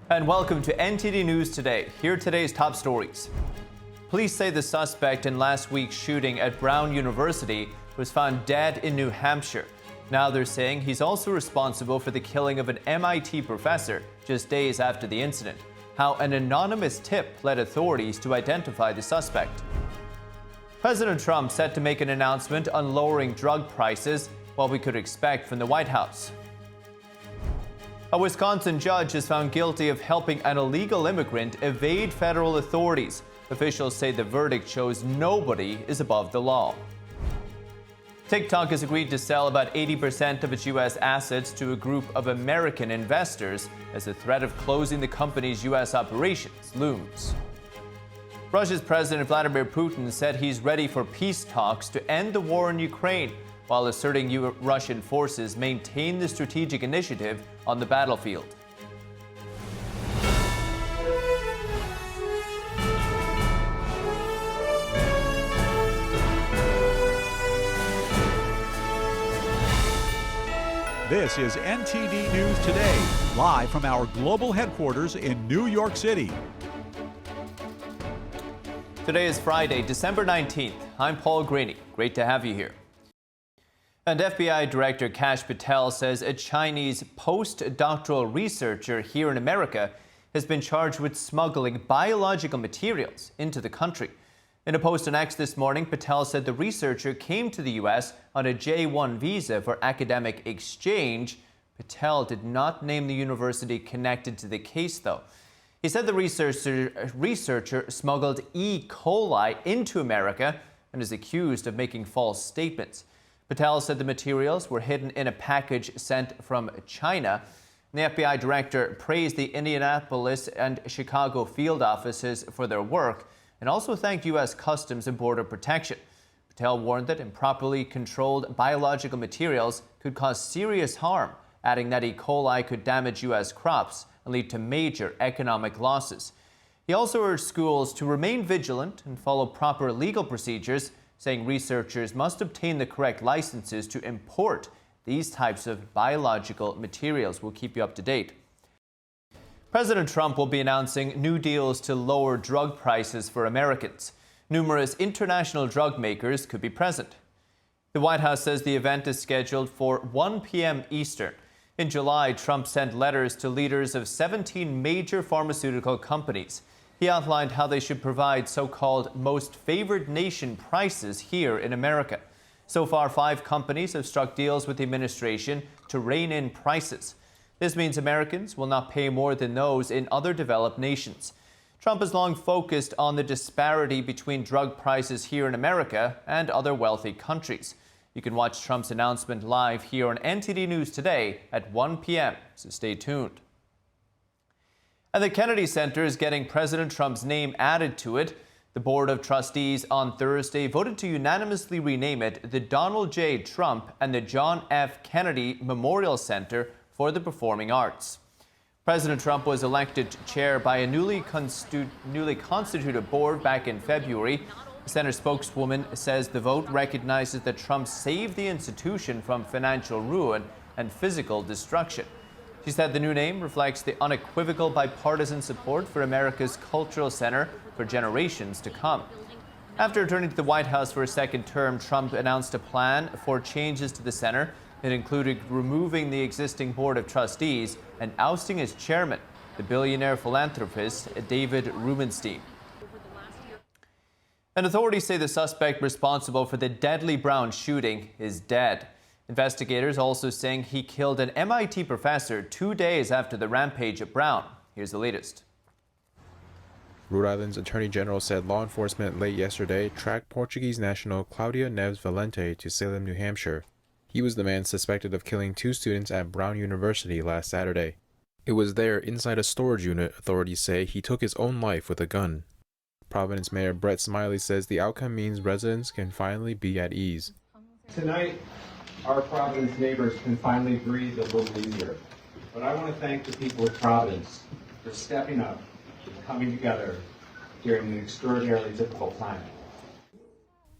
And welcome to NTD News Today. Here are today's top stories. Police say the suspect in last week's shooting at Brown University was found dead in New Hampshire. Now they're saying he's also responsible for the killing of an MIT professor just days after the incident. How an anonymous tip led authorities to identify the suspect. President Trump set to make an announcement on lowering drug prices, what we could expect from the White House. A Wisconsin judge is found guilty of helping an illegal immigrant evade federal authorities. Officials say the verdict shows nobody is above the law. TikTok has agreed to sell about 80% of its U.S. assets to a group of American investors as the threat of closing the company's U.S. operations looms. Russia's President Vladimir Putin said he's ready for peace talks to end the war in Ukraine, while asserting Russian forces maintain the strategic initiative on the battlefield. This is NTD News Today, live from our global headquarters in New York City. Today is Friday, December 19th. I'm Paul Greeny. Great to have you here. And FBI Director Kash Patel says a Chinese postdoctoral researcher here in America has been charged with smuggling biological materials into the country. In a post on X this morning, Patel said the researcher came to the U.S. on a J-1 visa for academic exchange. Patel did not name the university connected to the case, though. He said the researcher smuggled E. coli into America and is accused of making false statements. Patel said the materials were hidden in a package sent from China. The FBI director praised the Indianapolis and Chicago field offices for their work and also thanked U.S. Customs and Border Protection. Patel warned that improperly controlled biological materials could cause serious harm, adding that E. coli could damage U.S. crops and lead to major economic losses. He also urged schools to remain vigilant and follow proper legal procedures, saying researchers must obtain the correct licenses to import these types of biological materials. We'll keep you up to date. President Trump will be announcing new deals to lower drug prices for Americans. Numerous international drug makers could be present. The White House says the event is scheduled for 1 p.m. Eastern. In July, Trump sent letters to leaders of 17 major pharmaceutical companies. He outlined how they should provide so-called most favored nation prices here in America. So far, 5 companies have struck deals with the administration to rein in prices. This means Americans will not pay more than those in other developed nations. Trump has long focused on the disparity between drug prices here in America and other wealthy countries. You can watch Trump's announcement live here on NTD News Today at 1 p.m., so stay tuned. And the Kennedy Center is getting President Trump's name added to it. The Board of Trustees on Thursday voted to unanimously rename it the Donald J. Trump and the John F. Kennedy Memorial Center for the Performing Arts. President Trump was elected chair by a newly constituted board back in February. The center spokeswoman says the vote recognizes that Trump saved the institution from financial ruin and physical destruction. She said the new name reflects the unequivocal bipartisan support for America's cultural center for generations to come. After returning to the White House for a second term, Trump announced a plan for changes to the center. It included removing the existing board of trustees and ousting its chairman, the billionaire philanthropist David Rubenstein. And authorities say the suspect responsible for the deadly Brown shooting is dead. Investigators also saying he killed an MIT professor 2 days after the rampage at Brown. Here's the latest. Rhode Island's Attorney General said law enforcement late yesterday tracked Portuguese national Claudio Neves Valente to Salem, New Hampshire. He was the man suspected of killing 2 students at Brown University last Saturday. It was there, inside a storage unit, authorities say he took his own life with a gun. Providence Mayor Brett Smiley says the outcome means residents can finally be at ease. Tonight, our Providence neighbors can finally breathe a little easier. But I want to thank the people of Providence for stepping up and coming together during an extraordinarily difficult time.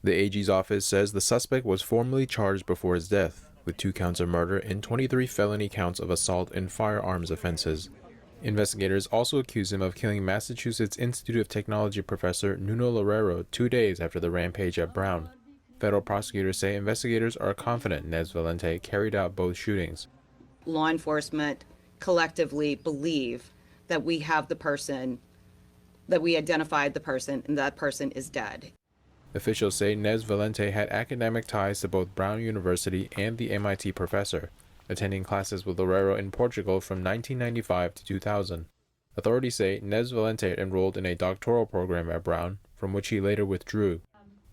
The AG's office says the suspect was formally charged before his death, with 2 counts of murder and 23 felony counts of assault and firearms offenses. Investigators also accuse him of killing Massachusetts Institute of Technology professor Nuno Loureiro 2 days after the rampage at Brown. Federal prosecutors say investigators are confident Neves Valente carried out both shootings. Law enforcement collectively believe that we have the person, that we identified the person, and that person is dead. Officials say Neves Valente had academic ties to both Brown University and the MIT professor, attending classes with Loureiro in Portugal from 1995 to 2000. Authorities say Neves Valente enrolled in a doctoral program at Brown, from which he later withdrew.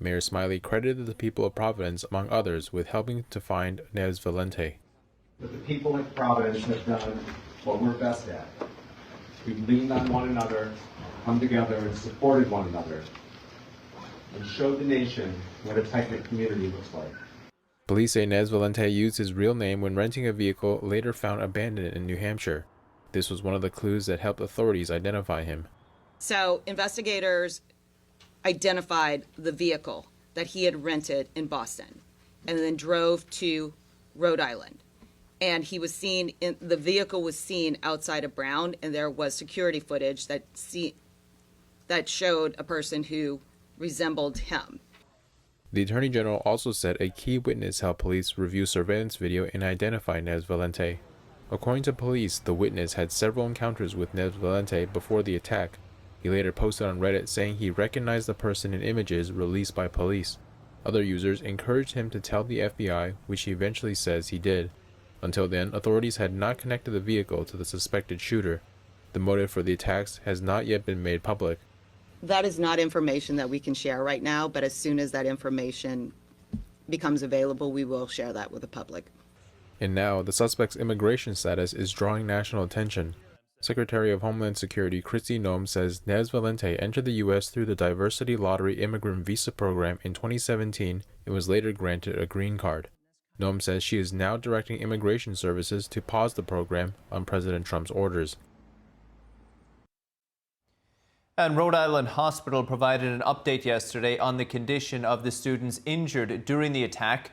Mayor Smiley credited the people of Providence, among others, with helping to find Neves Valente. But the people of Providence have done what we're best at. We've leaned on one another, come together, and supported one another, and showed the nation what a tight-knit community looks like. Police say Neves Valente used his real name when renting a vehicle later found abandoned in New Hampshire. This was one of the clues that helped authorities identify him. So investigators identified the vehicle that he had rented in Boston and then drove to Rhode Island. And he was seen the vehicle was seen outside of Brown, and there was security footage that showed a person who resembled him. The Attorney General also said a key witness helped police review surveillance video and identify Neves Valente. According to police, the witness had several encounters with Neves Valente before the attack. He later posted on Reddit saying he recognized the person in images released by police. Other users encouraged him to tell the FBI, which he eventually says he did. Until then, authorities had not connected the vehicle to the suspected shooter. The motive for the attacks has not yet been made public. That is not information that we can share right now, but as soon as that information becomes available, we will share that with the public. And now, the suspect's immigration status is drawing national attention. Secretary of Homeland Security Kristi Noem says Neves Valente entered the U.S. through the Diversity Lottery Immigrant Visa Program in 2017 and was later granted a green card. Noem says she is now directing immigration services to pause the program on President Trump's orders. And Rhode Island Hospital provided an update yesterday on the condition of the students injured during the attack.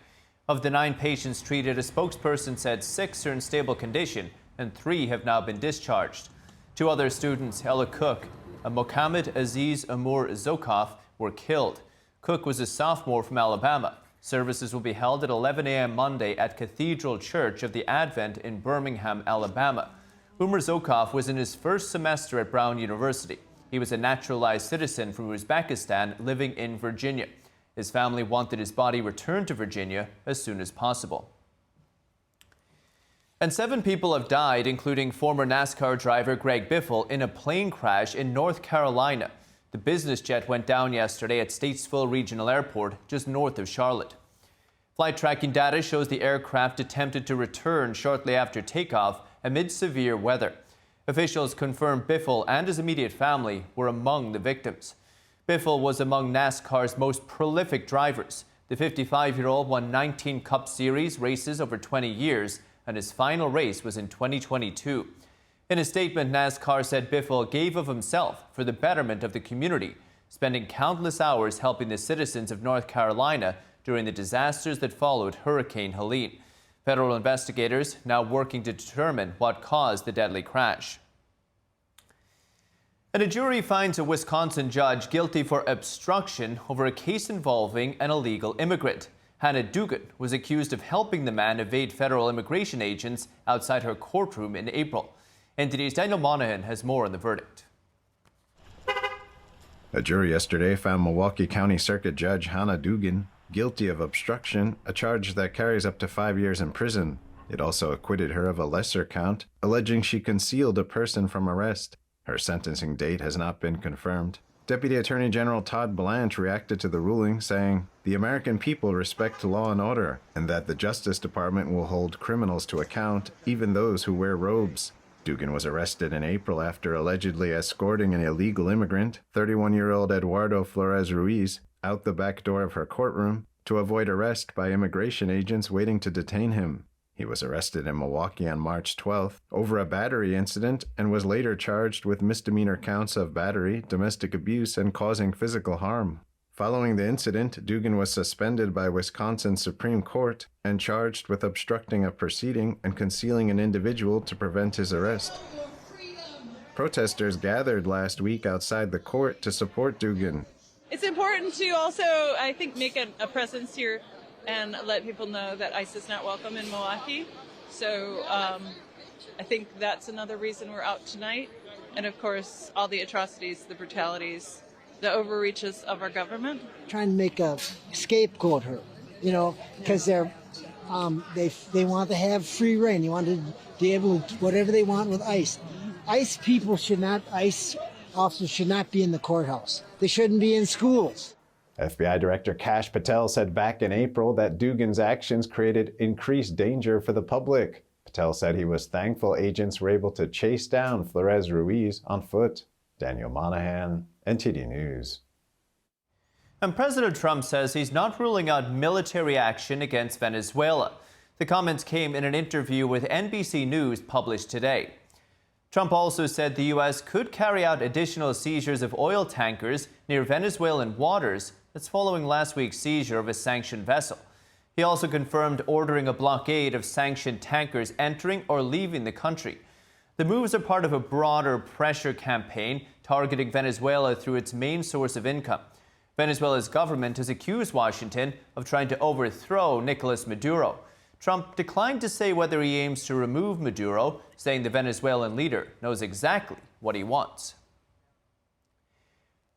Of the 9 patients treated, a spokesperson said 6 are in stable condition and 3 have now been discharged. 2 other students, Ella Cook and Mohammed Aziz Amour Zokoff, were killed. Cook was a sophomore from Alabama. Services will be held at 11 a.m. Monday at Cathedral Church of the Advent in Birmingham, Alabama. Umar Zokoff was in his first semester at Brown University. He was a naturalized citizen from Uzbekistan living in Virginia. His family wanted his body returned to Virginia as soon as possible. And 7 people have died, including former Nascar driver Greg Biffle, in a plane crash in North Carolina. The business jet went down yesterday at Statesville Regional Airport, just north of Charlotte. Flight tracking data shows the aircraft attempted to return shortly after takeoff amid severe weather. Officials confirmed Biffle and his immediate family were among the victims. Biffle was among NASCAR's most prolific drivers. The 55-year-old won 19 Cup Series races over 20 years, and his final race was in 2022. In a statement, NASCAR said Biffle gave of himself for the betterment of the community, spending countless hours helping the citizens of North Carolina during the disasters that followed Hurricane Helene. Federal investigators now working to determine what caused the deadly crash. And a jury finds a Wisconsin judge guilty for obstruction over a case involving an illegal immigrant. Hannah Dugan was accused of helping the man evade federal immigration agents outside her courtroom in April. NTD's Daniel Monahan has more on the verdict. A jury yesterday found Milwaukee County Circuit Judge Hannah Dugan guilty of obstruction, a charge that carries up to 5 years in prison. It also acquitted her of a lesser count, alleging she concealed a person from arrest. Her sentencing date has not been confirmed. Deputy Attorney General Todd Blanche reacted to the ruling, saying, "The American people respect law and order, and that the Justice Department will hold criminals to account, even those who wear robes." Dugan was arrested in April after allegedly escorting an illegal immigrant, 31-year-old Eduardo Flores Ruiz, out the back door of her courtroom to avoid arrest by immigration agents waiting to detain him. He was arrested in Milwaukee on March 12th over a battery incident and was later charged with misdemeanor counts of battery, domestic abuse, and causing physical harm. Following the incident, Dugan was suspended by Wisconsin Supreme Court and charged with obstructing a proceeding and concealing an individual to prevent his arrest. Protesters gathered last week outside the court to support Dugan. It's important to also, I think, make a presence here and let people know that ICE is not welcome in Milwaukee. So I think that's another reason we're out tonight. And of course, all the atrocities, the brutalities, the overreaches of our government. Trying to make a scapegoat her, because they want to have free reign. They want to be able to do whatever they want with ICE. ICE officers should not be in the courthouse. They shouldn't be in schools. FBI Director Kash Patel said back in April that Dugan's actions created increased danger for the public. Patel said he was thankful agents were able to chase down Flores Ruiz on foot. Daniel Monahan, NTD News. And President Trump says he's not ruling out military action against Venezuela. The comments came in an interview with NBC News published today. Trump also said the U.S. could carry out additional seizures of oil tankers near Venezuelan waters. That's following last week's seizure of a sanctioned vessel. He also confirmed ordering a blockade of sanctioned tankers entering or leaving the country. The moves are part of a broader pressure campaign targeting Venezuela through its main source of income. Venezuela's government has accused Washington of trying to overthrow Nicolas Maduro. Trump declined to say whether he aims to remove Maduro, saying the Venezuelan leader knows exactly what he wants.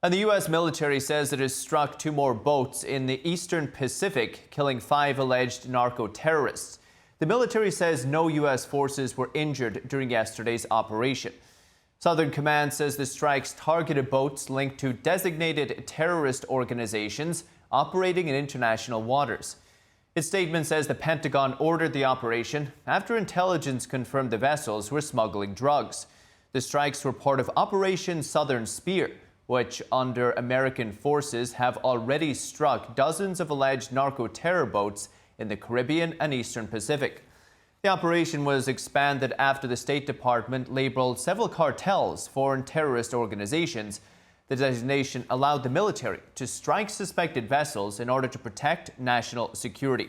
And the U.S. military says it has struck 2 more boats in the eastern Pacific, killing 5 alleged narco terrorists. The military says no U.S. forces were injured during yesterday's operation. Southern Command says the strikes targeted boats linked to designated terrorist organizations operating in international waters. Its statement says the Pentagon ordered the operation after intelligence confirmed the vessels were smuggling drugs. The strikes were part of Operation Southern Spear, which, under American forces, have already struck dozens of alleged narco-terror boats in the Caribbean and Eastern Pacific. The operation was expanded after the State Department labeled several cartels foreign terrorist organizations. The designation allowed the military to strike suspected vessels in order to protect national security.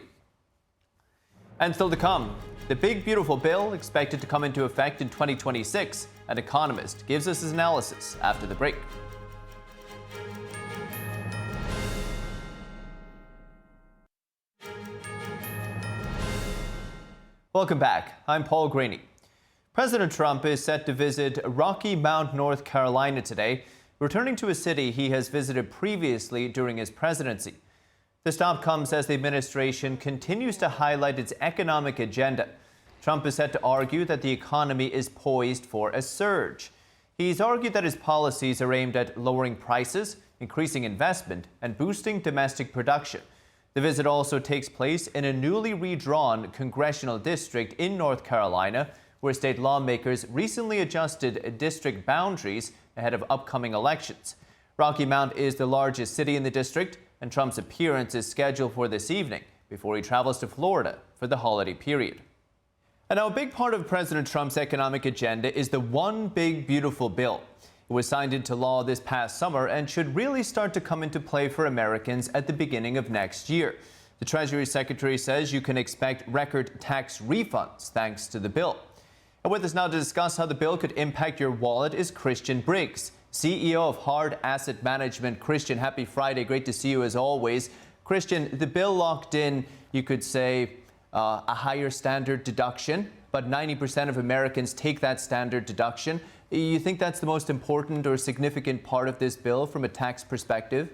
And still to come, the big beautiful bill expected to come into effect in 2026. An economist gives us his analysis after the break. Welcome back. I'm Paul Graney. President Trump is set to visit Rocky Mount, North Carolina today, returning to a city he has visited previously during his presidency. The stop comes as the administration continues to highlight its economic agenda. Trump is set to argue that the economy is poised for a surge. He's argued that his policies are aimed at lowering prices, increasing investment, and boosting domestic production. The visit also takes place in a newly redrawn congressional district in North Carolina, where state lawmakers recently adjusted district boundaries ahead of upcoming elections. Rocky Mount is the largest city in the district, and Trump's appearance is scheduled for this evening before he travels to Florida for the holiday period. And now a big part of President Trump's economic agenda is the One Big Beautiful Bill. It was signed into law this past summer and should really start to come into play for Americans at the beginning of next year. The Treasury Secretary says you can expect record tax refunds thanks to the bill. And with us now to discuss how the bill could impact your wallet is Christian Briggs, CEO of Hard Asset Management. Christian, happy Friday. Great to see you as always. Christian, the bill locked in, you could say, a higher standard deduction, but 90% of Americans take that standard deduction. You think that's the most important or significant part of this bill from a tax perspective?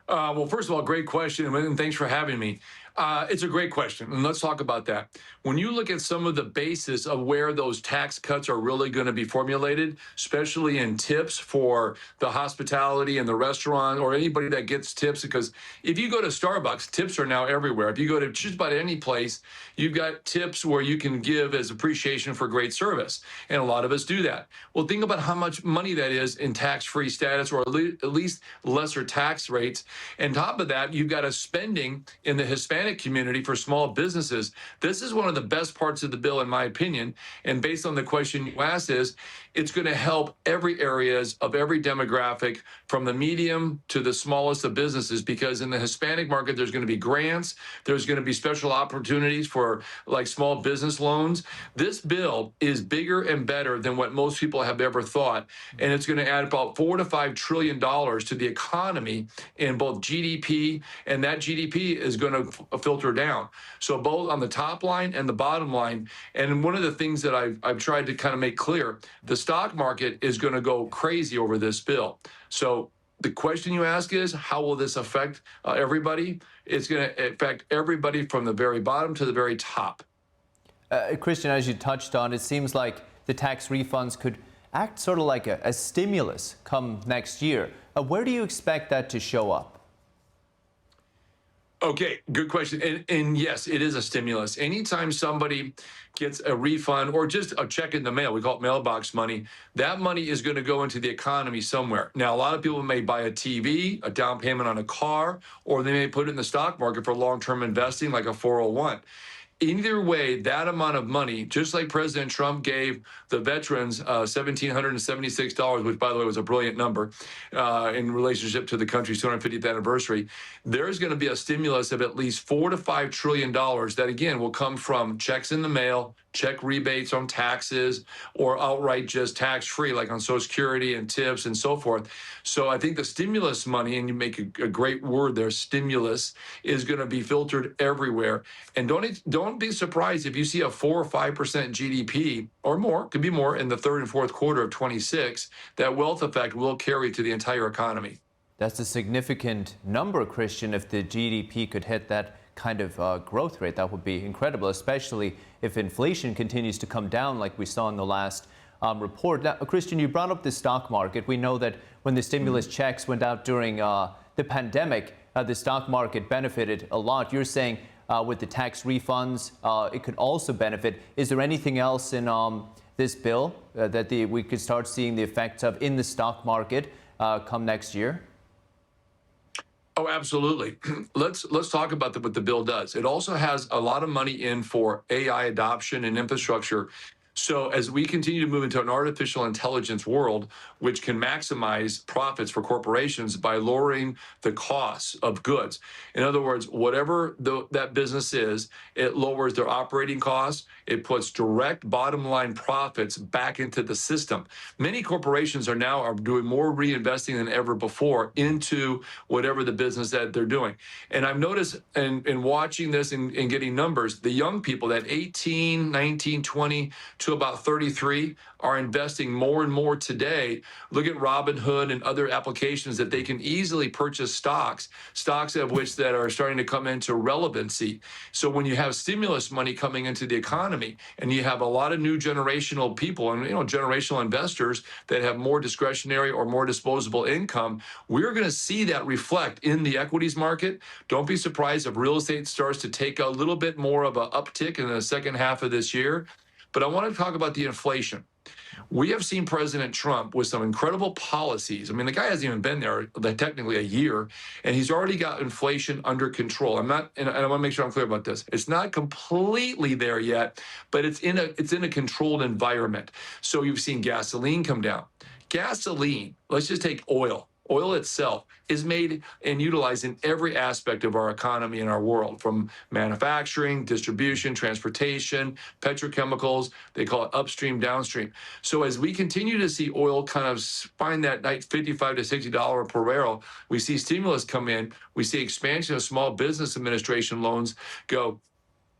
Well, first of all, great question, and thanks for having me. It's a great question, and let's talk about that. When you look at some of the basis of where those tax cuts are really going to be formulated, especially in tips for the hospitality and the restaurant or anybody that gets tips, because if you go to Starbucks, tips are now everywhere. If you go to just about any place, you've got tips where you can give as appreciation for great service, and a lot of us do that. Well, think about how much money that is in tax-free status or at least lesser tax rates. And top of that, you've got a spending in the Hispanic Hispanic community, for small businesses. This is one of the best parts of the bill, in my opinion. And based on the question you asked, it's going to help every areas of every demographic, from the medium to the smallest of businesses, because in the Hispanic market, there's going to be grants. There's going to be special opportunities for like small business loans. This bill is bigger and better than what most people have ever thought. And it's going to add about $4 to $5 trillion to the economy in both GDP, and that GDP is going to filter down. So both on the top line and the bottom line. And one of the things that I've tried to kind of make clear, the stock market is going to go crazy over this bill. So the question you ask is, how will this affect everybody? It's going to affect everybody from the very bottom to the very top. Christian, as you touched on, it seems like the tax refunds could act sort of like a stimulus come next year. Where do you expect that to show up? Okay, good question. And yes, it is a stimulus. Anytime somebody gets a refund or just a check in the mail, we call it mailbox money, that money is going to go into the economy somewhere. Now, a lot of people may buy a TV, a down payment on a car, or they may put it in the stock market for long-term investing like a 401. Either way, that amount of money, just like President Trump gave the veterans $1,776, which, by the way, was a brilliant number in relationship to the country's 250th anniversary, there's going to be a stimulus of at least $4 to $5 trillion that, again, will come from checks in the mail, check rebates on taxes, or outright just tax-free, like on Social Security and tips and so forth. So I think the stimulus money, and you make a great word there, stimulus, is going to be filtered everywhere. And don't be surprised if you see a 4 or 5% GDP or more, could be more, in the third and fourth quarter of 26. That wealth effect will carry to the entire economy. That's a significant number, Christian. If the GDP could hit that kind of growth rate, that would be incredible, especially if inflation continues to come down like we saw in the last report. Now, Christian, you brought up the stock market. We know that when the stimulus checks went out during the pandemic, the stock market benefited a lot. You're saying with the tax refunds, it could also benefit. Is there anything else in this bill that we could start seeing the effects of in the stock market come next year? Oh, absolutely. Let's talk about what the bill does. It also has a lot of money in for AI adoption and infrastructure. So as we continue to move into an artificial intelligence world, which can maximize profits for corporations by lowering the costs of goods. In other words, whatever that business is, it lowers their operating costs. It puts direct bottom line profits back into the system. Many corporations are doing more reinvesting than ever before into whatever the business that they're doing. And I've noticed in watching this and getting numbers, the young people, that 18, 19, 20 to about 33, are investing more and more today. Look at Robinhood and other applications that they can easily purchase stocks of which that are starting to come into relevancy. So when you have stimulus money coming into the economy and you have a lot of new generational people and generational investors that have more discretionary or more disposable income, we're going to see that reflect in the equities market. Don't be surprised if real estate starts to take a little bit more of an uptick in the second half of this year. But I want to talk about the inflation. We have seen President Trump with some incredible policies. I mean, the guy hasn't even been there technically a year, and he's already got inflation under control. And I want to make sure I'm clear about this. It's not completely there yet, but it's in a controlled environment. So you've seen gasoline come down. Gasoline, let's just take oil. Oil itself is made and utilized in every aspect of our economy and our world, from manufacturing, distribution, transportation, petrochemicals. They call it upstream, downstream. So as we continue to see oil kind of find that night $55 to $60 per barrel, we see stimulus come in. We see expansion of Small Business Administration loans go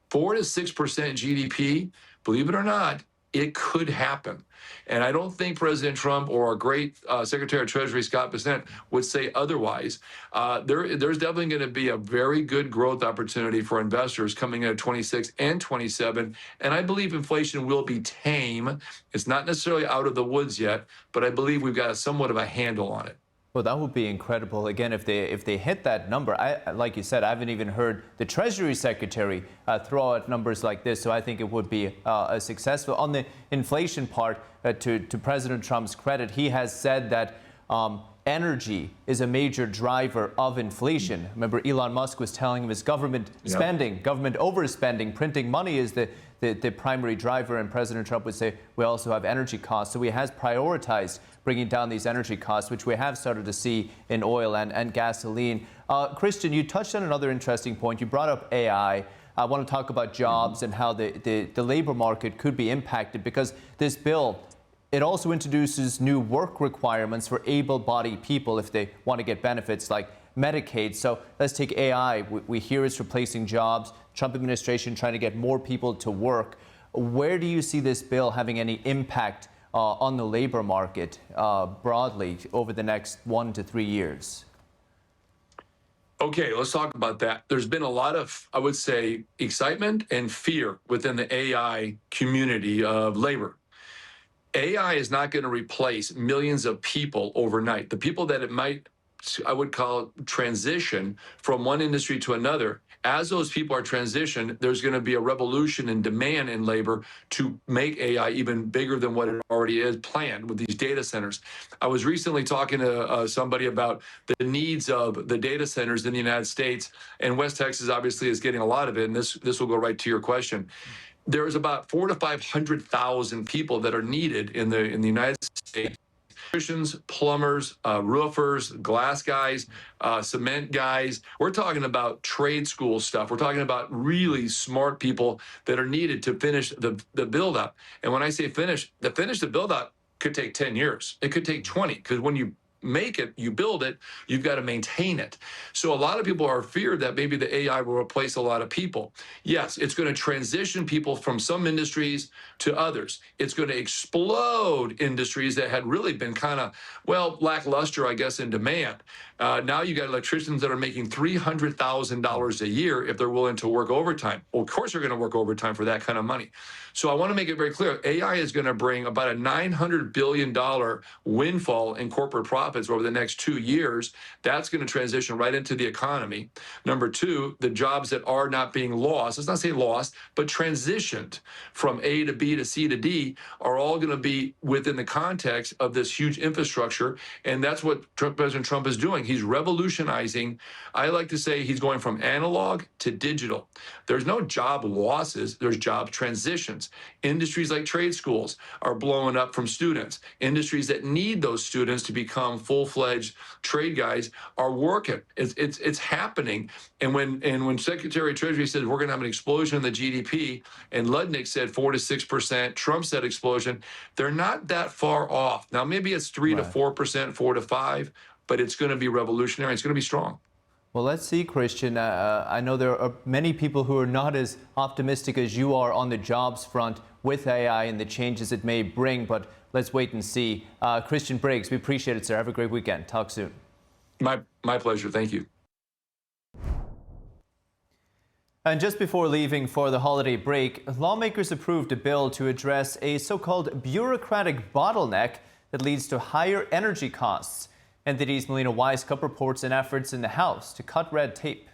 4 to 6% GDP. Believe it or not, it could happen. And I don't think President Trump or our great Secretary of Treasury, Scott Bessent, would say otherwise. There's definitely going to be a very good growth opportunity for investors coming into 26 and 27. And I believe inflation will be tame. It's not necessarily out of the woods yet, but I believe we've got somewhat of a handle on it. Well, that would be incredible. Again, if they hit that number, like you said, I haven't even heard the Treasury Secretary throw out numbers like this. So I think it would be a successful. On the inflation part, to President Trump's credit, he has said that energy is a major driver of inflation. Remember, Elon Musk was telling him his government spending, government overspending, printing money is the primary driver, and President Trump would say we also have energy costs. So he has prioritized bringing down these energy costs, which we have started to see in oil and gasoline. Christian, you touched on another interesting point. You brought up AI. I want to talk about jobs and how the labor market could be impacted, because this bill, it also introduces new work requirements for able-bodied people if they want to get benefits like Medicaid. So let's take AI. We hear it's replacing jobs. Trump administration trying to get more people to work. Where do you see this bill having any impact on the labor market broadly over the next 1 to 3 years? Okay, let's talk about that. There's been a lot of, I would say, excitement and fear within the AI community of labor. AI is not going to replace millions of people overnight. The people that it might, I would call, transition from one industry to another. As those people are transitioned, there's going to be a revolution in demand in labor to make AI even bigger than what it already is planned with these data centers. I was recently talking to somebody about the needs of the data centers in the United States, and West Texas obviously is getting a lot of it, and this will go right to your question. There's about 400,000 to 500,000 people that are needed in the United States. Electricians, plumbers, roofers, glass guys, cement guys. We're talking about trade school stuff. We're talking about really smart people that are needed to finish the build up. And when I say finish the build up could take 10 years. It could take 20, because when you make it, you build it, you've got to maintain it. So a lot of people are feared that maybe the AI will replace a lot of people. Yes, it's going to transition people from some industries to others. It's going to explode industries that had really been kind of, well, lackluster, I guess, in demand. Now you got electricians that are making $300,000 a year if they're willing to work overtime. Well, of course they're going to work overtime for that kind of money. So I want to make it very clear, AI is going to bring about a $900 billion windfall in corporate profits over the next 2 years. That's going to transition right into the economy. Number two, the jobs that are not being lost, let's not say lost, but transitioned from A to B to C to D, are all going to be within the context of this huge infrastructure. And that's what President Trump is doing. He's revolutionizing. I like to say he's going from analog to digital. There's no job losses, there's job transitions. Industries like trade schools are blowing up from students. Industries that need those students to become full-fledged trade guys are working. It's happening. And when Secretary of Treasury says we're going to have an explosion in the GDP, and Ludnick said 4 to 6%, Trump said explosion, they're not that far off. Now maybe it's 3 to 4%, 4 to 5, but it's going to be revolutionary. It's going to be strong. Well, let's see, Christian. I know there are many people who are not as optimistic as you are on the jobs front with AI and the changes it may bring, but let's wait and see. Christian Briggs, we appreciate it, sir. Have a great weekend. Talk soon. My pleasure. Thank you. And just before leaving for the holiday break, lawmakers approved a bill to address a so-called bureaucratic bottleneck that leads to higher energy costs. NTD's Melina Weisskopf reports on efforts in the House to cut red tape.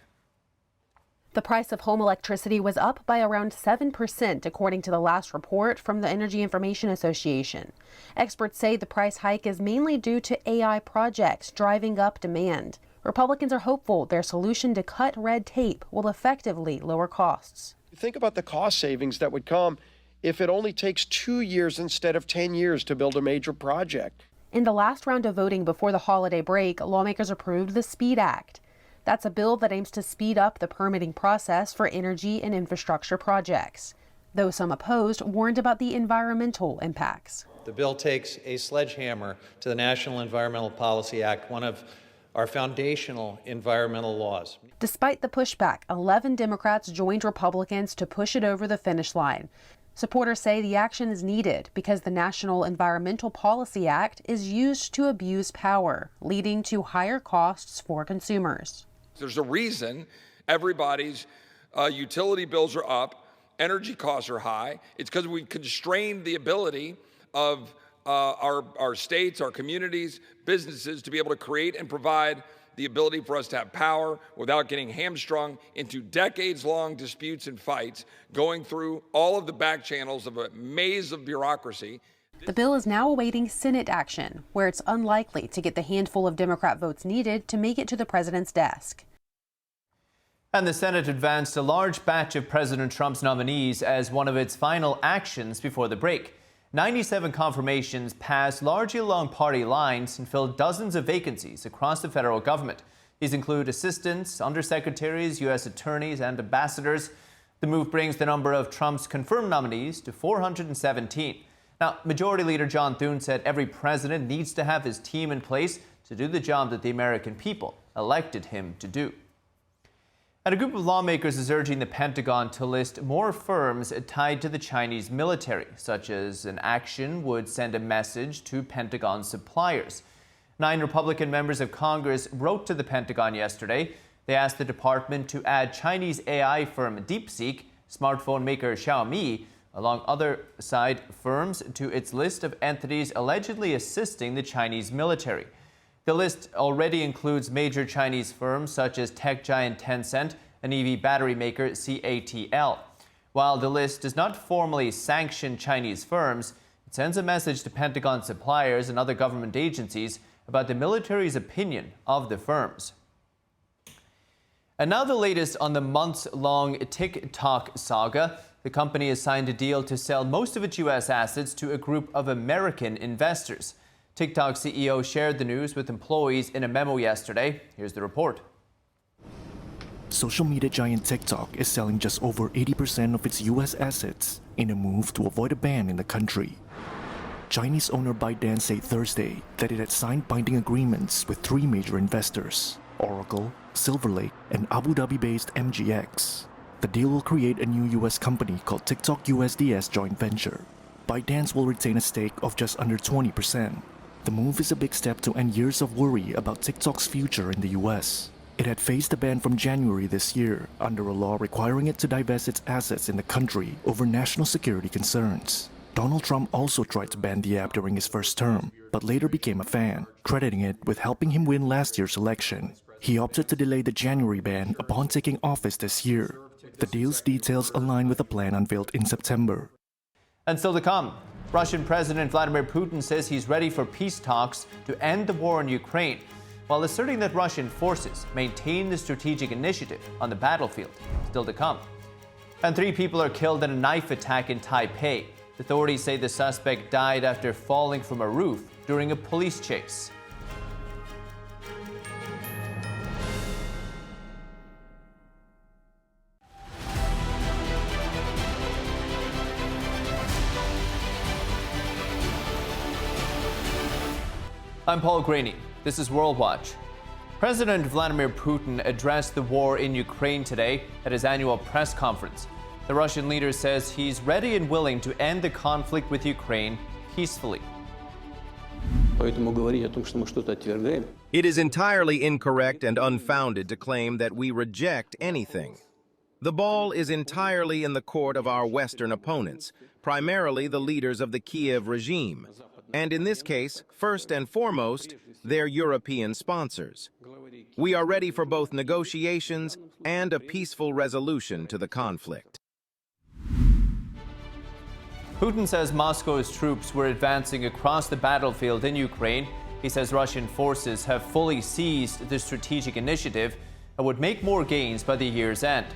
The price of home electricity was up by around 7%, according to the last report from the Energy Information Association. Experts say the price hike is mainly due to AI projects driving up demand. Republicans are hopeful their solution to cut red tape will effectively lower costs. Think about the cost savings that would come if it only takes 2 years instead of 10 years to build a major project. In the last round of voting before the holiday break, lawmakers approved the SPEED Act. That's a bill that aims to speed up the permitting process for energy and infrastructure projects. Though some opposed warned about the environmental impacts. The bill takes a sledgehammer to the National Environmental Policy Act, one of our foundational environmental laws. Despite the pushback, 11 Democrats joined Republicans to push it over the finish line. Supporters say the action is needed because the National Environmental Policy Act is used to abuse power, leading to higher costs for consumers. There's a reason everybody's utility bills are up, energy costs are high. It's because we constrained the ability of our states, our communities, businesses to be able to create and provide the ability for us to have power without getting hamstrung into decades-long disputes and fights, going through all of the back channels of a maze of bureaucracy. The bill is now awaiting Senate action, where it's unlikely to get the handful of Democrat votes needed to make it to the president's desk. And the Senate advanced a large batch of President Trump's nominees as one of its final actions before the break. 97 confirmations passed largely along party lines and filled dozens of vacancies across the federal government. These include assistants, undersecretaries, U.S. attorneys, and ambassadors. The move brings the number of Trump's confirmed nominees to 417. Now, Majority Leader John Thune said every president needs to have his team in place to do the job that the American people elected him to do. And a group of lawmakers is urging the Pentagon to list more firms tied to the Chinese military, such as an action would send a message to Pentagon suppliers. 9 Republican members of Congress wrote to the Pentagon yesterday. They asked the department to add Chinese AI firm DeepSeek, smartphone maker Xiaomi, along other side firms to its list of entities allegedly assisting the Chinese military. The list already includes major Chinese firms such as tech giant Tencent and EV battery maker CATL. While the list does not formally sanction Chinese firms, it sends a message to Pentagon suppliers and other government agencies about the military's opinion of the firms. And now the latest on the months-long TikTok saga. The company has signed a deal to sell most of its U.S. assets to a group of American investors. TikTok CEO shared the news with employees in a memo yesterday. Here's the report. Social media giant TikTok is selling just over 80% of its U.S. assets in a move to avoid a ban in the country. Chinese owner ByteDance said Thursday that it had signed binding agreements with 3 major investors: Oracle, Silver Lake, and Abu Dhabi-based MGX. The deal will create a new U.S. company called TikTok USDS joint venture. ByteDance will retain a stake of just under 20%. The move is a big step to end years of worry about TikTok's future in the U.S. It had faced a ban from January this year under a law requiring it to divest its assets in the country over national security concerns. Donald Trump also tried to ban the app during his first term, but later became a fan, crediting it with helping him win last year's election. He opted to delay the January ban upon taking office this year. The deal's details align with a plan unveiled in September. And still to come, Russian President Vladimir Putin says he's ready for peace talks to end the war in Ukraine, while asserting that Russian forces maintain the strategic initiative on the battlefield. Still to come. And 3 people are killed in a knife attack in Taipei. Authorities say the suspect died after falling from a roof during a police chase. I'm Paul Graney. This is World Watch. President Vladimir Putin addressed the war in Ukraine today at his annual press conference. The Russian leader says he's ready and willing to end the conflict with Ukraine peacefully. It is entirely incorrect and unfounded to claim that we reject anything. The ball is entirely in the court of our Western opponents, primarily the leaders of the Kiev regime, and in this case, first and foremost, their European sponsors. We are ready for both negotiations and a peaceful resolution to the conflict. Putin says Moscow's troops were advancing across the battlefield in Ukraine. He says Russian forces have fully seized the strategic initiative and would make more gains by the year's end.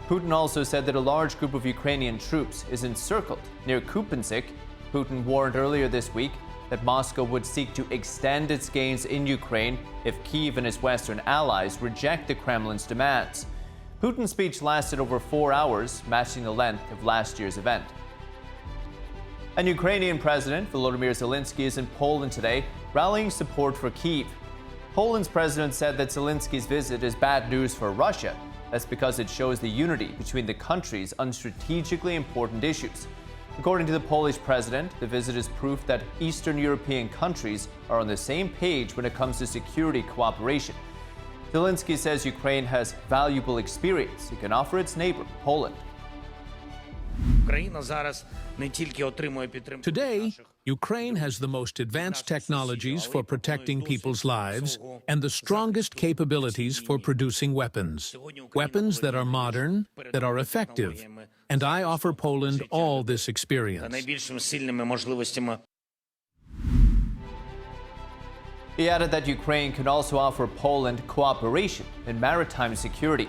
Putin also said that a large group of Ukrainian troops is encircled near Kupiansk. Putin warned earlier this week that Moscow would seek to extend its gains in Ukraine if Kyiv and its Western allies reject the Kremlin's demands. Putin's speech lasted over 4 hours, matching the length of last year's event. And Ukrainian President Volodymyr Zelensky is in Poland today, rallying support for Kyiv. Poland's president said that Zelensky's visit is bad news for Russia. That's because it shows the unity between the countries on strategically important issues. According to the Polish president, the visit is proof that Eastern European countries are on the same page when it comes to security cooperation. Zelensky says Ukraine has valuable experience it can offer its neighbor, Poland. Today, Ukraine has the most advanced technologies for protecting people's lives and the strongest capabilities for producing weapons. Weapons that are modern, that are effective. And I offer Poland all this experience. He added that Ukraine can also offer Poland cooperation in maritime security.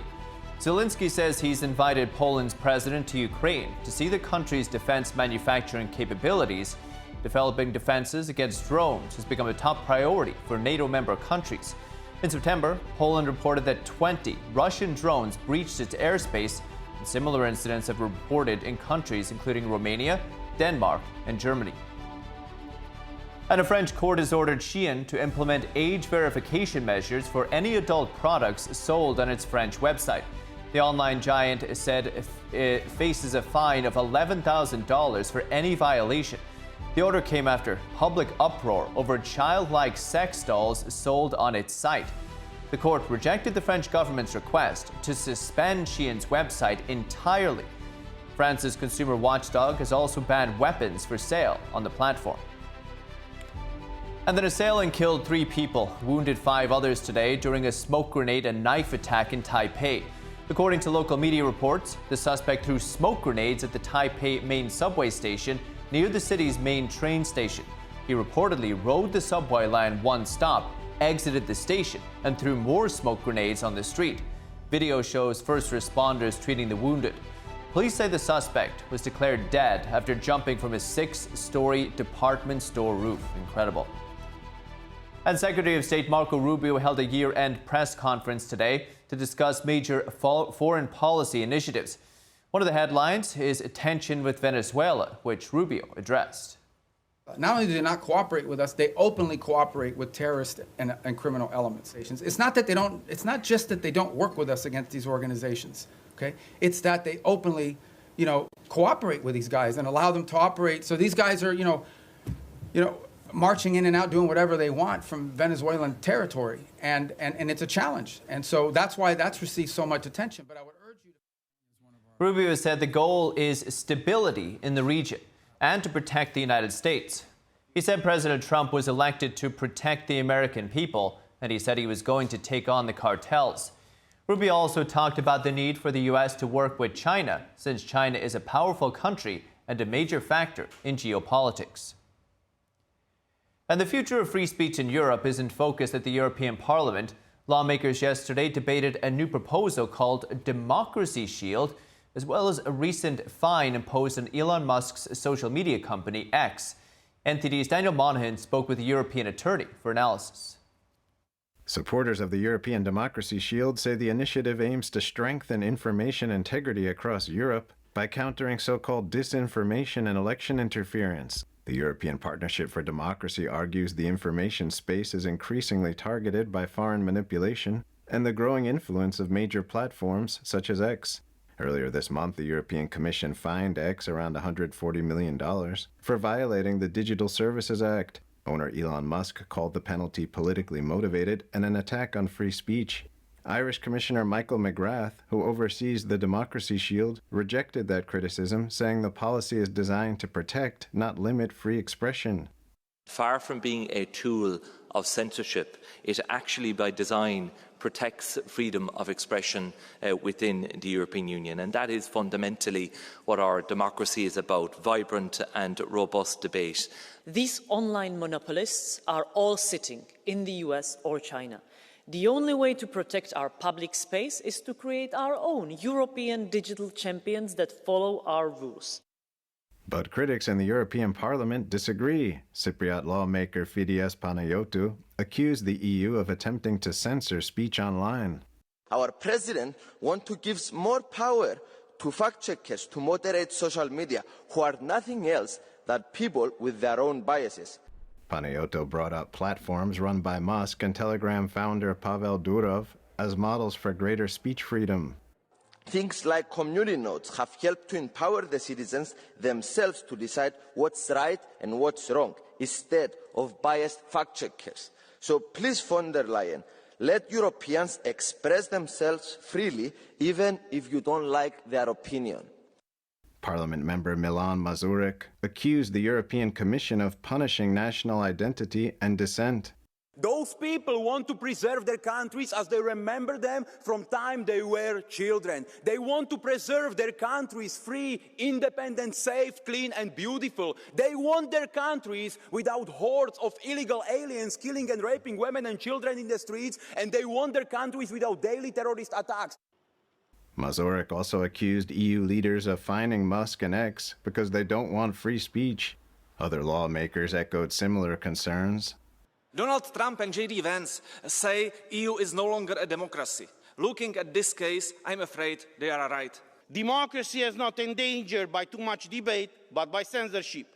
Zelensky says he's invited Poland's president to Ukraine to see the country's defense manufacturing capabilities. Developing defenses against drones has become a top priority for NATO member countries. In September, Poland reported that 20 Russian drones breached its airspace, and similar incidents have been reported in countries including Romania, Denmark, and Germany. And a French court has ordered Shein to implement age verification measures for any adult products sold on its French website. The online giant said it faces a fine of $11,000 for any violation. The order came after public uproar over childlike sex dolls sold on its site. The court rejected the French government's request to suspend Shein's website entirely. France's consumer watchdog has also banned weapons for sale on the platform. And an assailant killed 3 people, wounded 5 others today during a smoke grenade and knife attack in Taipei. According to local media reports, the suspect threw smoke grenades at the Taipei main subway station near the city's main train station. He reportedly rode the subway line one stop, exited the station, and threw more smoke grenades on the street. Video shows first responders treating the wounded. Police say the suspect was declared dead after jumping from a 6-story department store roof. Incredible. And Secretary of State Marco Rubio held a year-end press conference today to discuss major foreign policy initiatives. One of the headlines is tension with Venezuela, which Rubio addressed. Not only do they not cooperate with us, they openly cooperate with terrorist and criminal elements. It's not that they don't. It's not just that they don't work with us against these organizations. Okay, it's that they openly, cooperate with these guys and allow them to operate. So these guys are, marching in and out, doing whatever they want from Venezuelan territory, and it's a challenge. And so that's why that's received so much attention. But I would urge you to. Rubio said the goal is stability in the region and to protect the United States. He said President Trump was elected to protect the American people, and he said he was going to take on the cartels. Rubio also talked about the need for the U.S. to work with China, since China is a powerful country and a major factor in geopolitics. And the future of free speech in Europe is in focus at the European Parliament. Lawmakers yesterday debated a new proposal called Democracy Shield, as well as a recent fine imposed on Elon Musk's social media company, X. NTD's Daniel Monahan spoke with a European attorney for analysis. Supporters of the European Democracy Shield say the initiative aims to strengthen information integrity across Europe by countering so-called disinformation and election interference. The European Partnership for Democracy argues the information space is increasingly targeted by foreign manipulation and the growing influence of major platforms such as X. Earlier this month, the European Commission fined X around $140 million for violating the Digital Services Act. Owner Elon Musk called the penalty politically motivated and an attack on free speech. Irish Commissioner Michael McGrath, who oversees the Democracy Shield, rejected that criticism, saying the policy is designed to protect, not limit, free expression. Far from being a tool of censorship, it actually by design protects freedom of expression within the European Union. And that is fundamentally what our democracy is about, vibrant and robust debate. These online monopolists are all sitting in the US or China. The only way to protect our public space is to create our own European digital champions that follow our rules. But critics in the European Parliament disagree. Cypriot lawmaker Fidias Panayotou accused the EU of attempting to censor speech online. Our president wants to give more power to fact-checkers to moderate social media, who are nothing else than people with their own biases. Panayotou brought up platforms run by Musk and Telegram founder Pavel Durov as models for greater speech freedom. Things like community notes have helped to empower the citizens themselves to decide what's right and what's wrong, instead of biased fact-checkers. So please, von der Leyen, let Europeans express themselves freely, even if you don't like their opinion. Parliament member Milan Mazurek accused the European Commission of punishing national identity and dissent. Those people want to preserve their countries as they remember them from time they were children. They want to preserve their countries free, independent, safe, clean, and beautiful. They want their countries without hordes of illegal aliens killing and raping women and children in the streets, and they want their countries without daily terrorist attacks. Mazurik also accused EU leaders of fining Musk and X because they don't want free speech. Other lawmakers echoed similar concerns. Donald Trump and J.D. Vance say EU is no longer a democracy. Looking at this case, I'm afraid they are right. Democracy is not endangered by too much debate, but by censorship.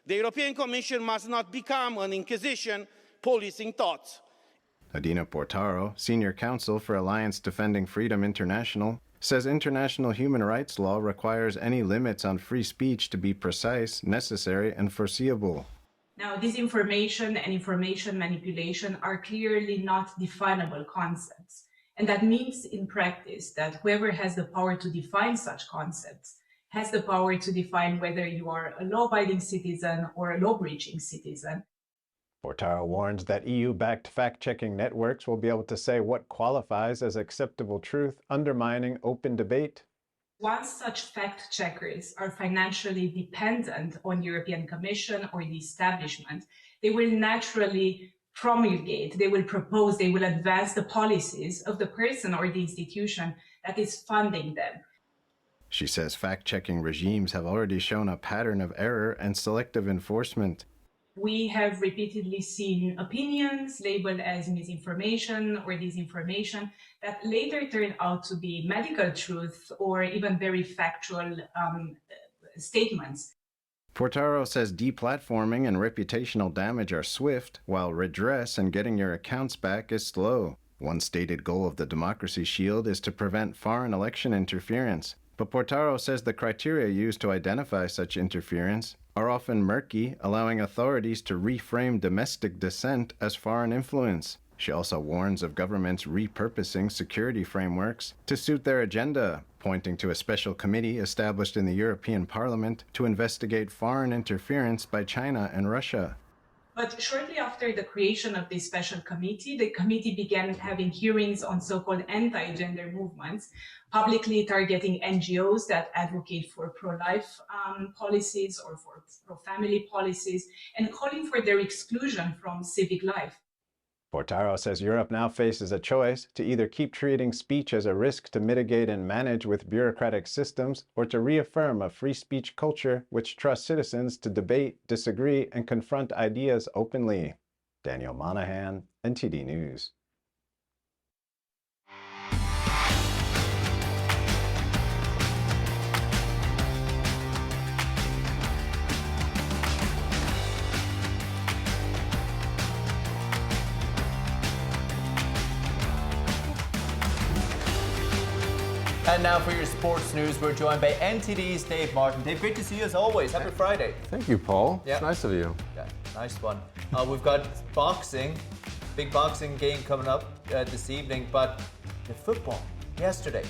The European Commission must not become an inquisition policing thoughts. Adina Portaro, senior counsel for Alliance Defending Freedom International, says international human rights law requires any limits on free speech to be precise, necessary, and foreseeable. Now, disinformation and information manipulation are clearly not definable concepts. And that means in practice that whoever has the power to define such concepts has the power to define whether you are a law-abiding citizen or a law-breaching citizen. Portaro warns that EU-backed fact-checking networks will be able to say what qualifies as acceptable truth, undermining open debate. Once such fact-checkers are financially dependent on the European Commission or the establishment, they will naturally promulgate, they will propose, they will advance the policies of the person or the institution that is funding them. She says fact-checking regimes have already shown a pattern of error and selective enforcement. We have repeatedly seen opinions labeled as misinformation or disinformation that later turn out to be medical truth or even very factual statements. Portaro says deplatforming and reputational damage are swift, while redress and getting your accounts back is slow. One stated goal of the Democracy Shield is to prevent foreign election interference. But Portaro says the criteria used to identify such interference are often murky, allowing authorities to reframe domestic dissent as foreign influence. She also warns of governments repurposing security frameworks to suit their agenda, pointing to a special committee established in the European Parliament to investigate foreign interference by China and Russia. But shortly after the creation of this special committee, the committee began having hearings on so-called anti-gender movements, publicly targeting NGOs that advocate for pro-life policies or for pro-family policies, and calling for their exclusion from civic life. Portaro says Europe now faces a choice to either keep treating speech as a risk to mitigate and manage with bureaucratic systems, or to reaffirm a free speech culture which trusts citizens to debate, disagree, and confront ideas openly. Daniel Monahan, NTD News. And now for your sports news, we're joined by NTD's Dave Martin. Dave, great to see you as always. Happy Friday. Thank you, Paul. Yeah. It's nice of you. Yeah, nice one. We've got boxing, big boxing game coming up this evening, but the football yesterday,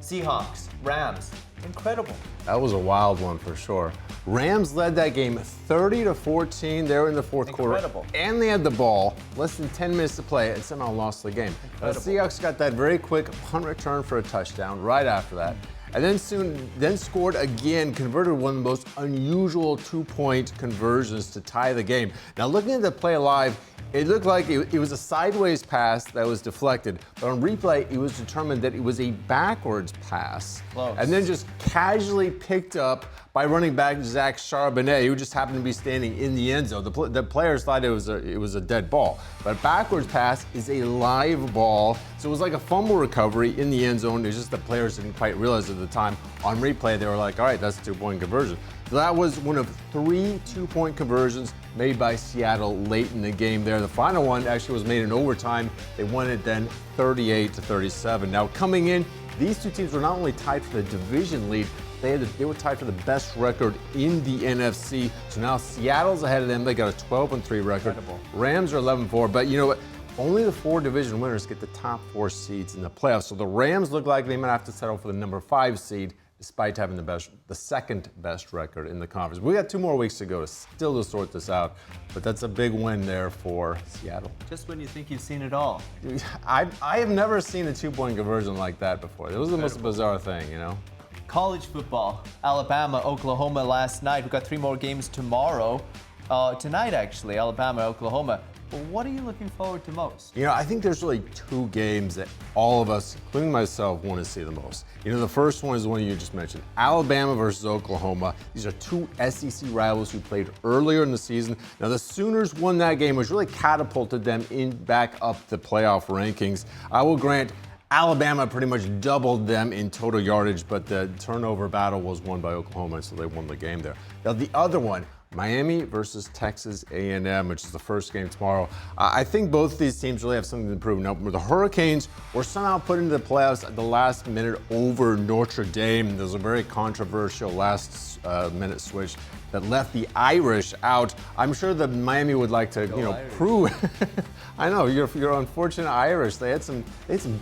Seahawks, Rams, incredible. That was a wild one for sure. Rams led that game 30-14. They were in the fourth quarter, and they had the ball. Less than 10 minutes to play, and somehow lost the game. The Seahawks got that very quick punt return for a touchdown right after that, and then scored again, converted one of the most unusual two-point conversions to tie the game. Now, looking at the play live, it looked like it was a sideways pass that was deflected, but on replay, it was determined that it was a backwards pass. Close. And then just casually picked up by running back Zach Charbonnet, who just happened to be standing in the end zone. The players thought it was a dead ball, but a backwards pass is a live ball, so it was like a fumble recovery in the end zone. It's just the players didn't quite realize at the time. On replay, they were like, all right, that's a two-point conversion. So that was one of 3 two-point conversions made by Seattle late in the game there. The final one actually was made in overtime. They won it then 38-37. Now coming in, these two teams were not only tied for the division lead, they were tied for the best record in the NFC. So now Seattle's ahead of them. They got a 12-3 record. Incredible. Rams are 11-4, but you know what? Only the 4 division winners get the top 4 seeds in the playoffs. So the Rams look like they might have to settle for the number 5 seed despite having the second best record in the conference. We got 2 more weeks to go to still to sort this out, but that's a big win there for Seattle. Just when you think you've seen it all. I have never seen a 2-point conversion like that before. It was the most bizarre thing, you know? College football, Alabama, Oklahoma last night. We've got 3 more games tomorrow. Tonight, actually, Alabama, Oklahoma. But what are you looking forward to most? You know, I think there's really 2 games that all of us, including myself, want to see the most. You know, the first one is the one you just mentioned, Alabama versus Oklahoma. These are 2 SEC rivals who played earlier in the season. Now, the Sooners won that game, which really catapulted them back up the playoff rankings. I will grant Alabama pretty much doubled them in total yardage, but the turnover battle was won by Oklahoma, so they won the game there. Now, the other one, Miami versus Texas A&M, which is the first game tomorrow. I think both of these teams really have something to prove. Now, the Hurricanes were somehow put into the playoffs at the last minute over Notre Dame. There was a very controversial last minute switch that left the Irish out. I'm sure that Miami would like to, prove. I know you're unfortunate Irish. They had some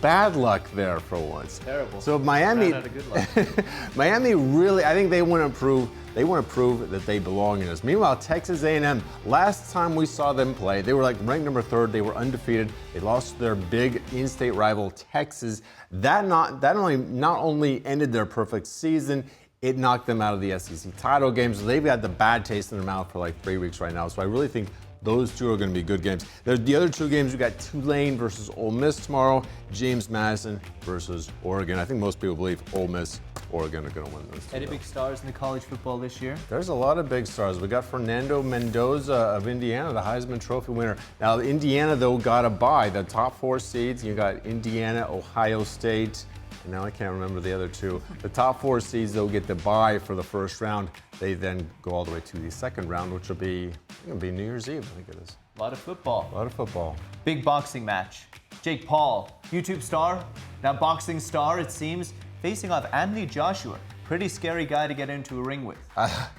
bad luck there for once. Terrible. So Miami, Ran out of good luck. Miami really, I think they want to prove. They want to prove that they belong in this. Meanwhile, Texas A&M, last time we saw them play, they were like ranked number 3rd. They were undefeated. They lost to their big in-state rival, Texas. That not only ended their perfect season, it knocked them out of the SEC title games. So they've got the bad taste in their mouth for like 3 weeks right now. So I really think those 2 are going to be good games. There's the other 2 games. We got Tulane versus Ole Miss tomorrow. James Madison versus Oregon. I think most people believe Ole Miss, Oregon are going to win those 2. Any big stars in the college football this year? There's a lot of big stars. We got Fernando Mendoza of Indiana, the Heisman Trophy winner. Now, Indiana, though, got a bye. The top 4 seeds, you got Indiana, Ohio State, and now I can't remember the other 2. The top 4 seeds, they'll get the bye for the first round. They then go all the way to the second round, which will be New Year's Eve, I think it is. A lot of football. A lot of football. Big boxing match. Jake Paul, YouTube star, now boxing star, it seems, facing off Anthony Joshua. Pretty scary guy to get into a ring with.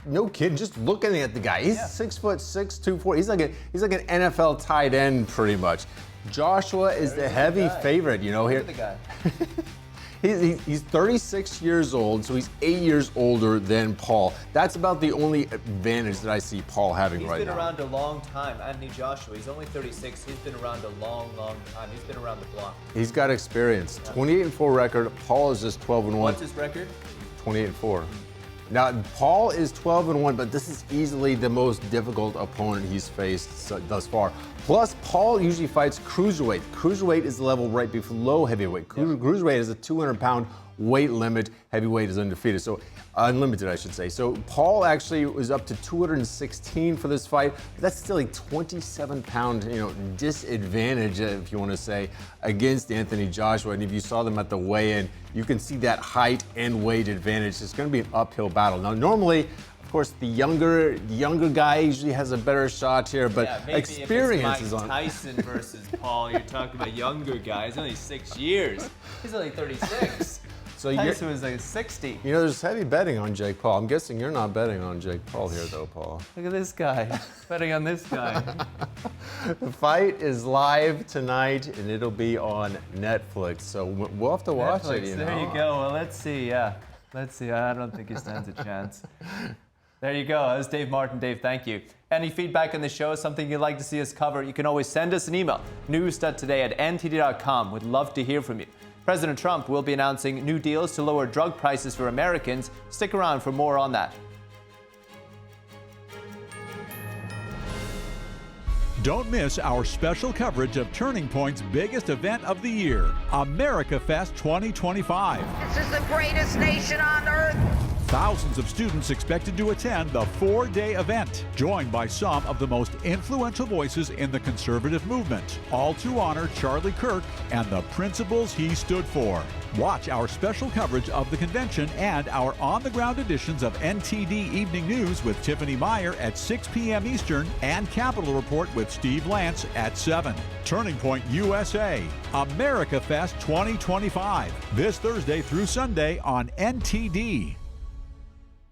No kidding, just looking at the guy. He's 6'6", 240. He's like an NFL tight end, pretty much. Joshua is the heavy favorite, you know. Look at the guy. He's 36 years old, so he's 8 years older than Paul. That's about the only advantage that I see Paul having right now. He's been around a long time, Anthony Joshua. He's only 36. He's been around a long, long time. He's been around the block. He's got experience. 28-4 record. Paul is just 12-1. What's his record? 28-4. Now, Paul is 12-1, but this is easily the most difficult opponent he's faced thus far. Plus, Paul usually fights cruiserweight. Cruiserweight is the level right below heavyweight. Cruiserweight is a 200-pound weight limit. Heavyweight is undefeated, so unlimited, I should say. So Paul actually was up to 216 for this fight. But that's still a 27-pound, disadvantage, if you want to say, against Anthony Joshua. And if you saw them at the weigh-in, you can see that height and weight advantage. It's going to be an uphill battle. Now, normally, of course, the younger guy usually has a better shot here, but experience is on. Tyson versus Paul, you're talking about younger guys. Only 6 years. He's only 36. So Tyson was like 60. There's heavy betting on Jake Paul. I'm guessing you're not betting on Jake Paul here, though, Paul. Look at this guy. Betting on this guy. The fight is live tonight, and it'll be on Netflix. So we'll have to watch it. There you go. Well, let's see. Yeah, let's see. I don't think he stands a chance. There you go. That was Dave Martin. Dave, thank you. Any feedback on the show, something you'd like to see us cover, you can always send us an email, news.today@ntd.com. We'd love to hear from you. President Trump will be announcing new deals to lower drug prices for Americans. Stick around for more on that. Don't miss our special coverage of Turning Point's biggest event of the year, America Fest 2025. This is the greatest nation on earth. Thousands of students expected to attend the 4-day event, joined by some of the most influential voices in the conservative movement, all to honor Charlie Kirk and the principles he stood for. Watch our special coverage of the convention and our on-the-ground editions of NTD Evening News with Tiffany Meyer at 6 p.m. Eastern and Capitol Report with Steve Lance at 7. Turning Point USA, America Fest 2025, this Thursday through Sunday on NTD.